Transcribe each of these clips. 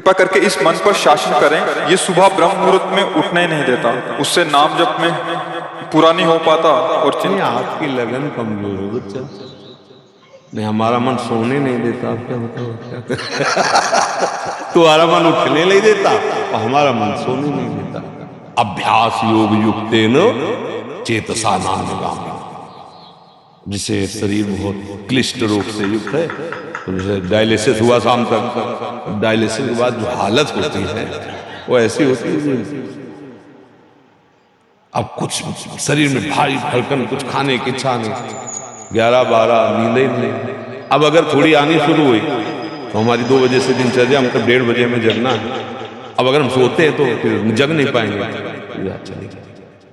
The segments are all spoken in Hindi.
कृपा करके इस मन पर शासन करें। ये सुबह ब्रह्म मुहूर्त में उठने ही नहीं देता, उससे नाम जप में पूरा नहीं हो पाता और नहीं, आपकी लगन कमजोर है बच्चा। नहीं, हमारा मन सोने नहीं देता। आप क्या बताओ तुम्हारा मन उठने नहीं देता और हमारा मन सोने नहीं देता। अभ्यास योग युक्तेन चेतसा नान्यगामिनी। जिसे शरीर बहुत क्लिष्ट रोग से युक्त है, तो जैसे डायलिसिस हुआ शाम तक, डायलिसिस के बाद जो हालत होती है वो ऐसी होती है, अब कुछ शरीर में भारी धड़कन, कुछ खाने की इच्छा नहीं, 11-12 नींद ही नहीं। अब अगर थोड़ी आनी शुरू हुई तो हमारी 2 बजे से दिनचर्या, हमको 1:30 बजे हमें जगना है। अब अगर हम सोते हैं तो फिर जग नहीं पाएंगे।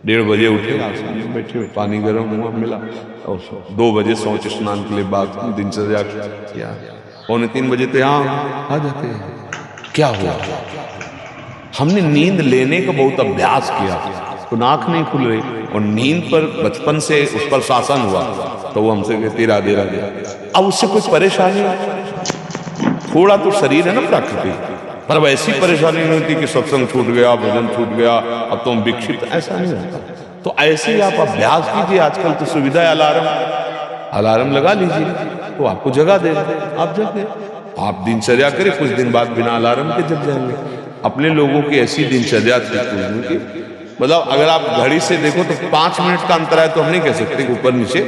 1:30 बजे उठे, बैठे पानी गर्म हुआ मिला और 2 बजे शौच स्नान के लिए बाद दिनचर्या किया, 2:45 बजे तो यहाँ आ जाते हैं। क्या हुआ? हमने नींद लेने का बहुत अभ्यास किया तो आंख नहीं खुल रही, और नींद पर बचपन से उस पर शासन हुआ तो वो हमसे कहती राधे राधे। अब उससे कोई परेशानी, थोड़ा तो शरीर है ना प्राकृतिक, पर वैसी परेशानी नहीं होती कि सत्संग छूट गया, भजन छूट गया, अब तो हम विक्षिप्त, ऐसा नहीं होता। तो ऐसे ही आप अभ्यास कीजिए। आजकल तो सुविधा है, अलार्म लगा लीजिए तो आपको जगा दे, आप जगे। आप दिनचर्या करें, कुछ दिन बाद बिना अलार्म के जग जाएंगे। अपने लोगों की ऐसी दिनचर्या थी, मतलब अगर आप घड़ी से देखो तो 5 मिनट का अंतर है तो हम नहीं कह सकते ऊपर नीचे,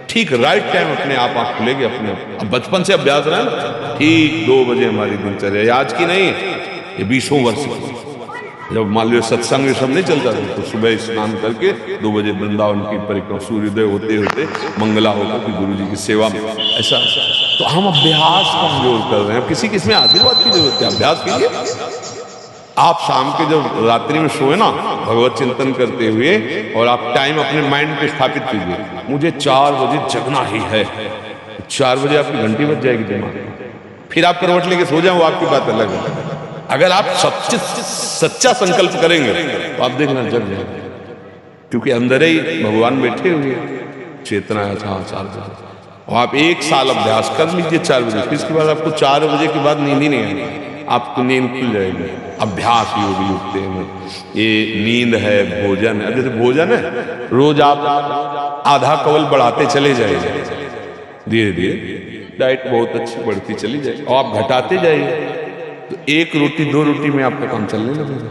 ठीक राइट टाइम अपने आप खुलेगी अपने आप। अब बचपन से अभ्यास रहा है, ठीक 2 बजे हमारी दिनचर्या, आज की नहीं, ये 20 वर्ष की। जब मान लो सत्संग सब नहीं चलता था तो सुबह स्नान करके 2 बजे वृंदावन की परिक्रमा, सूर्योदय होते होते मंगला होगा कि गुरु जी की सेवा में, ऐसा। तो हम अभ्यास कमजोर कर रहे हैं। किसी किसी में आशीर्वाद की जरूरत है, अभ्यास कीजिए। आप शाम के जब रात्रि में सोए ना, भगवत चिंतन करते हुए, और आप टाइम अपने माइंड पे स्थापित कीजिए, मुझे 4 बजे जगना ही है। 4 बजे आपकी घंटी बज जाएगी दिमाग में, फिर आप करवट लेके सो जाओ, आपकी बात अलग है। अगर आप सच्चा संकल्प करेंगे तो आप देखना जग जाएंगे, क्योंकि अंदर ही भगवान बैठे हुए, चेतना है। 4 बजे और आप 1 साल अभ्यास कर लीजिए 4 बजे, फिर इसके बाद आपको 4 बजे के बाद नींद ही नहीं आएगी, आपको नींद खुल जाएगी। अभ्यास योग युक्त में ये नींद है, भोजन है। जैसे भोजन है, रोज आप आधा कवल बढ़ाते चले जाइए, धीरे धीरे डाइट बहुत अच्छी बढ़ती चली जाएगी, और आप घटाते जाइए तो 1 रोटी 2 रोटी में आपका काम चलने लगेगा।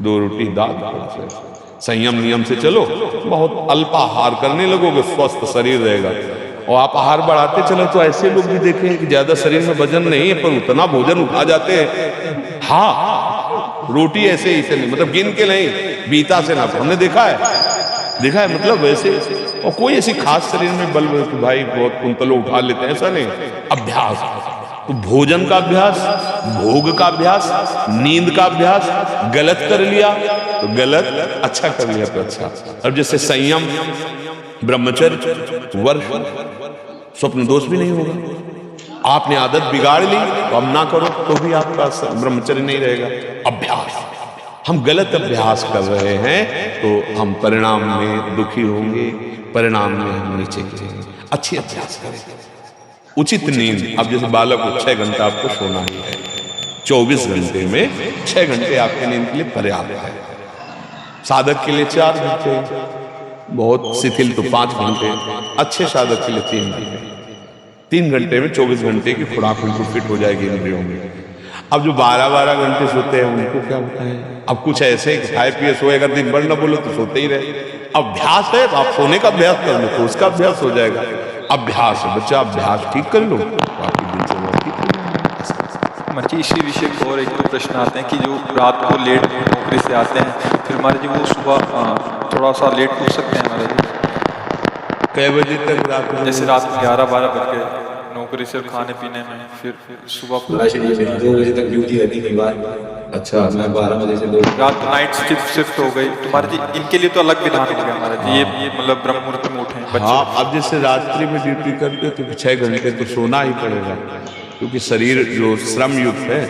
2 रोटी दाल, संयम नियम से चलो, बहुत अल्पाहार करने लगोगे, स्वस्थ शरीर रहेगा। और आप आहार बढ़ाते चलो तो ऐसे लोग भी देखें कि ज्यादा शरीर में वजन नहीं है पर उतना भोजन उठा जाते हैं। हाँ, रोटी ऐसे ही से नहीं, मतलब गिन के नहीं, बीता से ना, हमने देखा है मतलब वैसे। और कोई ऐसी खास शरीर में बल कि भाई बहुत कुंतलों उठा लेते हैं, ऐसा नहीं। अभ्यास, तो भोजन का अभ्यास, भोग का अभ्यास, नींद का अभ्यास। गलत कर लिया तो गलत, अच्छा कर लिया तो अच्छा। अब जैसे संयम, ब्रह्मचर्य, वर्ष, स्वप्न दोष भी नहीं होगा। आपने आदत बिगाड़ ली तो अब ना करो तो भी आपका ब्रह्मचर्य नहीं रहेगा। अभ्यास, हम गलत अभ्यास कर रहे हैं तो हम परिणाम में दुखी होंगे, परिणाम में हम नीचे गिरेंगे। अच्छी अभ्यास करें, उचित नींद। अब जैसे बालक को 6 घंटा आपको सोना ही है, 24 घंटे में 6 घंटे आपकी नींद के लिए पर्याप्त है। साधक के लिए 4 घंटे, बहुत शिथिल तो 5 घंटे, अच्छे साधक के लिए 3 घंटे। 3 घंटे में 24 घंटे की खुराक उनको फिट हो जाएगी इंद्रियों में। अब जो 12-12 घंटे सोते हैं उनको क्या होता है? अब कुछ ऐसे खाए पिए सोए, अगर दिन भर न बोलो तो सोते ही रहे। अभ्यास है तो आप सोने का अभ्यास कर लो तो उसका अभ्यास हो जाएगा। अभ्यास है बच्चा, अभ्यास ठीक कर लो, बाकी दिनचर्या ठीक कर लो। मर्जी इसी विषय को और 1-2 प्रश्न आते हैं कि जो रात को लेट नौकरी से आते हैं, फिर हमारे जी वो सुबह थोड़ा सा लेट हो सकते हैं हमारे जी। कै बजे तक रात में? जैसे रात 11-12 बज गए नौकरी से खाने पीने में, फिर सुबह 2 बजे तक ड्यूटी रहती है बार। अच्छा, मैं 12 बजे से 2 रात नाइट शिफ्ट हो गई तुम्हारे जी, इनके लिए तो अलग विधान हो गया हमारा जी। ये मतलब ब्रह्म मुहूर्त में उठे बच्चे। हाँ, अब जैसे रात्रि में ड्यूटी करते हो तो 6 घंटे तो सोना ही पड़ेगा, क्योंकि शरीर जो श्रम युक्त है